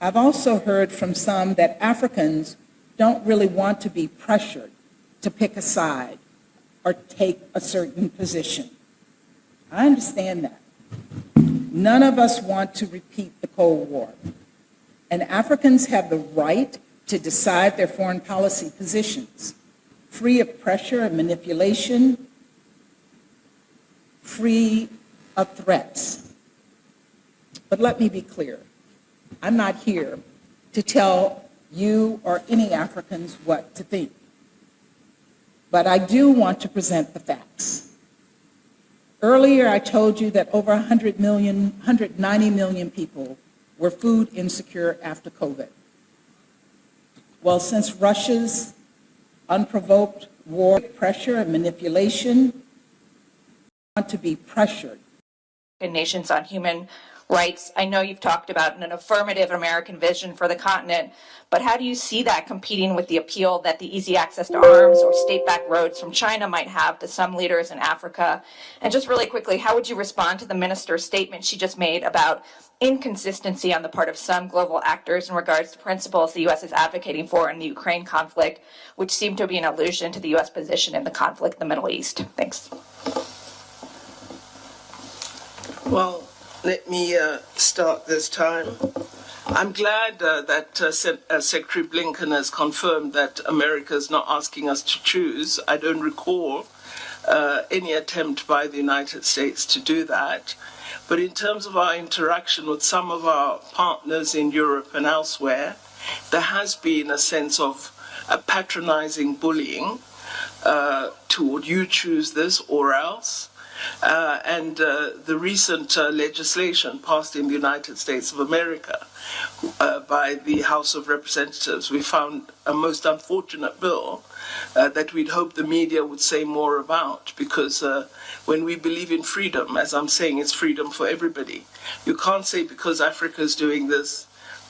I've also heard from some that Africans don't really want to be pressured to pick a side or take a certain position. I understand that. None of us want to repeat the Cold War. And Africans have the right to decide their foreign policy positions, free of pressure and manipulation, free of threats. But let me be clear. I'm not here to tell you or any Africans what to think. But I do want to present the facts. Earlier, I told you that over 190 million people were food insecure after COVID. Well, since Russia's unprovoked war, pressure and manipulation, want to be pressured. Nations on human rights. I know you've talked about an affirmative American vision for the continent, but how do you see that competing with the appeal that the easy access to arms or state-backed roads from China might have to some leaders in Africa? And just really quickly, how would you respond to the minister's statement she just made about inconsistency on the part of some global actors in regards to principles the U.S. is advocating for in the Ukraine conflict, which seem to be an allusion to the U.S. position in the conflict in the Middle East? Thanks. Well, let me start this time. I'm glad that Secretary Blinken has confirmed that America is not asking us to choose. I don't recall any attempt by the United States to do that. But in terms of our interaction with some of our partners in Europe and elsewhere, there has been a sense of patronizing bullying toward you choose this or else. And the recent legislation passed in the United States of America by the House of Representatives, we found a most unfortunate bill that we'd hoped the media would say more about, because when we believe in freedom, as I'm saying, it's freedom for everybody. You can't say because Africa is doing this,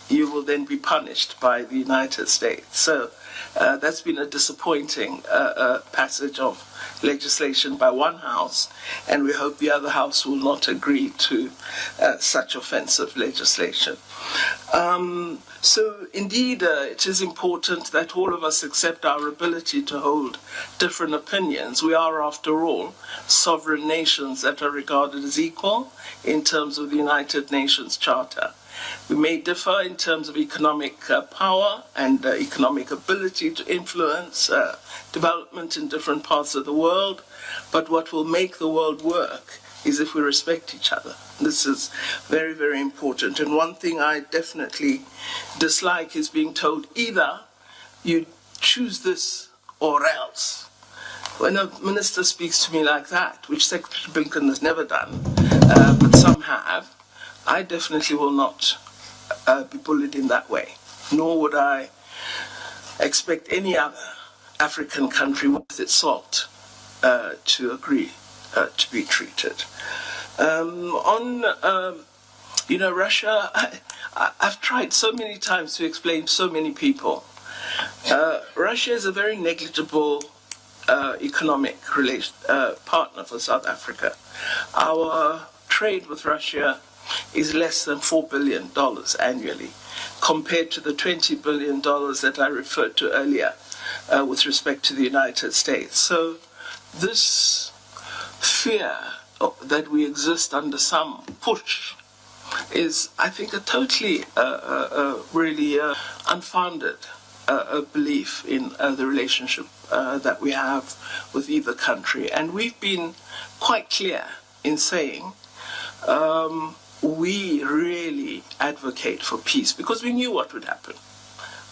you will then be punished by the United States. So that's been a disappointing passage of legislation by one house, and we hope the other house will not agree to such offensive legislation. So indeed, it is important that all of us accept our ability to hold different opinions. We are, after all, sovereign nations that are regarded as equal in terms of the United Nations Charter. We may differ in terms of economic power and economic ability to influence development in different parts of the world, but what will make the world work is if we respect each other. This is very, very important. And one thing I definitely dislike is being told either you choose this or else. When a minister speaks to me like that, which Secretary Blinken has never done, but some have, I definitely will not be bullied in that way, nor would I expect any other African country worth its salt to agree to be treated. Russia, I've tried so many times to explain to so many people. Russia is a very negligible economic partner for South Africa. Our trade with Russia is less than $4 billion annually, compared to the $20 billion that I referred to earlier with respect to the United States. So this fear that we exist under some push is, I think, a totally, really unfounded belief in the relationship that we have with either country. And we've been quite clear in saying we really advocate for peace, because we knew what would happen.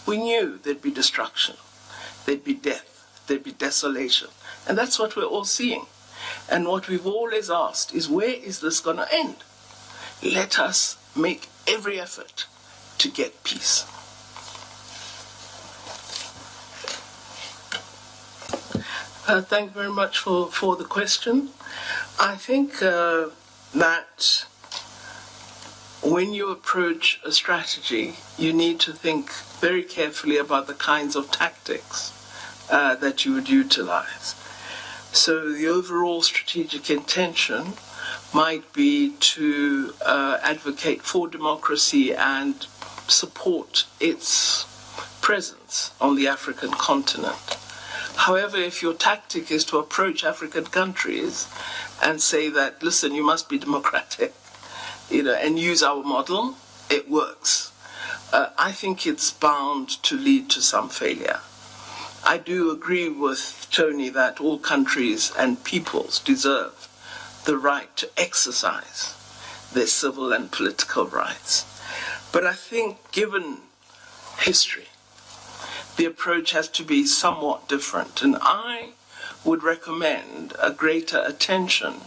We knew there'd be destruction, there'd be death, there'd be desolation. And that's what we're all seeing. And what we've always asked is, where is this going to end? Let us make every effort to get peace. Thank you very much for the question. I think that when you approach a strategy, you need to think very carefully about the kinds of tactics that you would utilize. So the overall strategic intention might be to advocate for democracy and support its presence on the African continent. However, if your tactic is to approach African countries and say that, listen, you must be democratic, and use our model, it works. I think it's bound to lead to some failure. I do agree with Tony that all countries and peoples deserve the right to exercise their civil and political rights. But I think, given history, the approach has to be somewhat different. And I would recommend a greater attention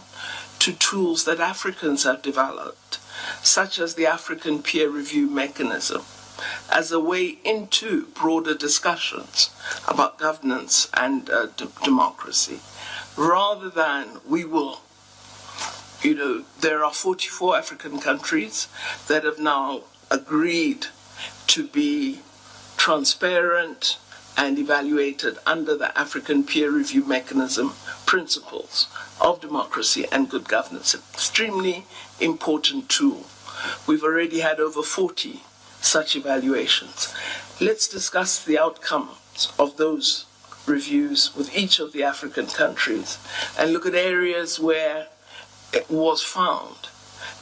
to tools that Africans have developed, such as the African peer review mechanism, as a way into broader discussions about governance and democracy, rather than there are 44 African countries that have now agreed to be transparent and evaluated under the African peer review mechanism principles of democracy and good governance. An extremely important tool. We've already had over 40 such evaluations. Let's discuss the outcomes of those reviews with each of the African countries and look at areas where it was found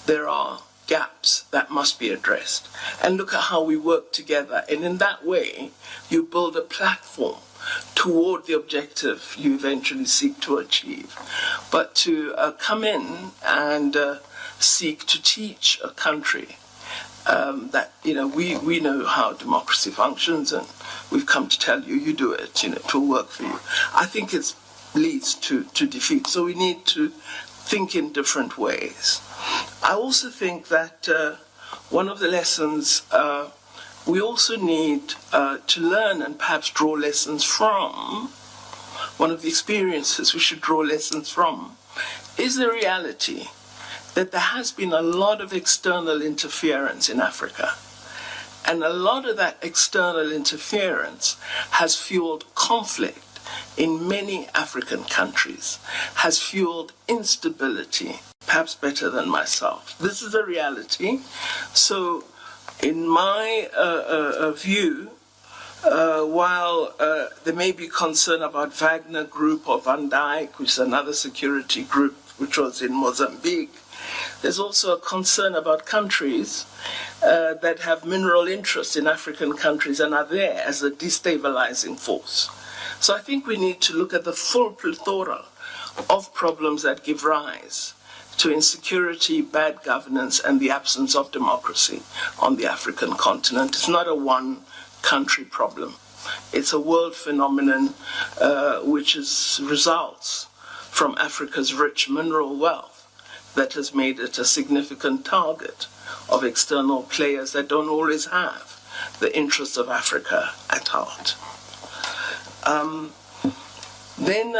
there are gaps that must be addressed, and look at how we work together. And in that way, you build a platform toward the objective you eventually seek to achieve. But to come in and seek to teach a country that, we know how democracy functions, and we've come to tell you, you do it, it will work for you. I think it leads to defeat. So we need to think in different ways. I also think that one of the lessons we also need to learn and perhaps draw lessons from, one of the experiences we should draw lessons from, is the reality that there has been a lot of external interference in Africa. And a lot of that external interference has fueled conflict in many African countries, has fueled instability, perhaps better than myself. This is a reality. So in my view, while there may be concern about Wagner Group or Van Dyck, which is another security group which was in Mozambique, there's also a concern about countries that have mineral interests in African countries and are there as a destabilizing force. So I think we need to look at the full plethora of problems that give rise to insecurity, bad governance, and the absence of democracy on the African continent. It's not a one-country problem. It's a world phenomenon which results from Africa's rich mineral wealth that has made it a significant target of external players that don't always have the interests of Africa at heart. Then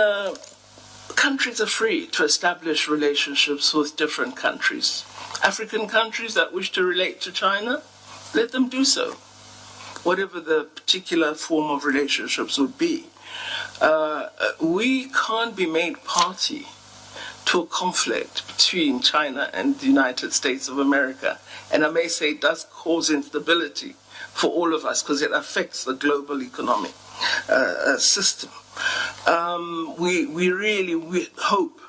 countries are free to establish relationships with different countries. African countries that wish to relate to China, let them do so, whatever the particular form of relationships would be. We can't be made party to a conflict between China and the United States of America. And I may say it does cause instability for all of us because it affects the global economic system. We really hope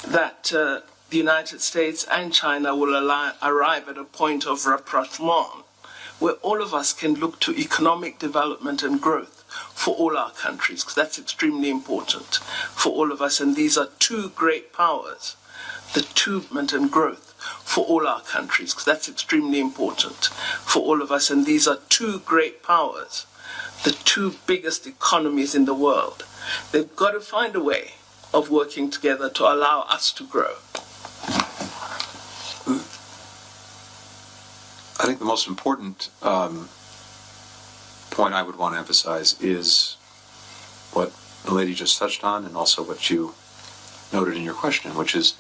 that the United States and China will arrive at a point of rapprochement where all of us can look to economic development and growth for all our countries, because that's extremely important for all of us. And these are two great powers, the development and growth for all our countries, because that's extremely important for all of us. And these are two great powers, the two biggest economies in the world. They've got to find a way of working together to allow us to grow. I think the most important point I would want to emphasize is what the lady just touched on, and also what you noted in your question, which is,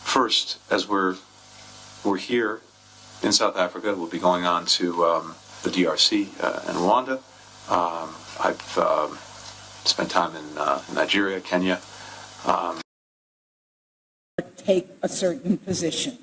first, as we're here in South Africa, we'll be going on to the DRC and Rwanda. I've spent time in Nigeria, Kenya. Take a certain position.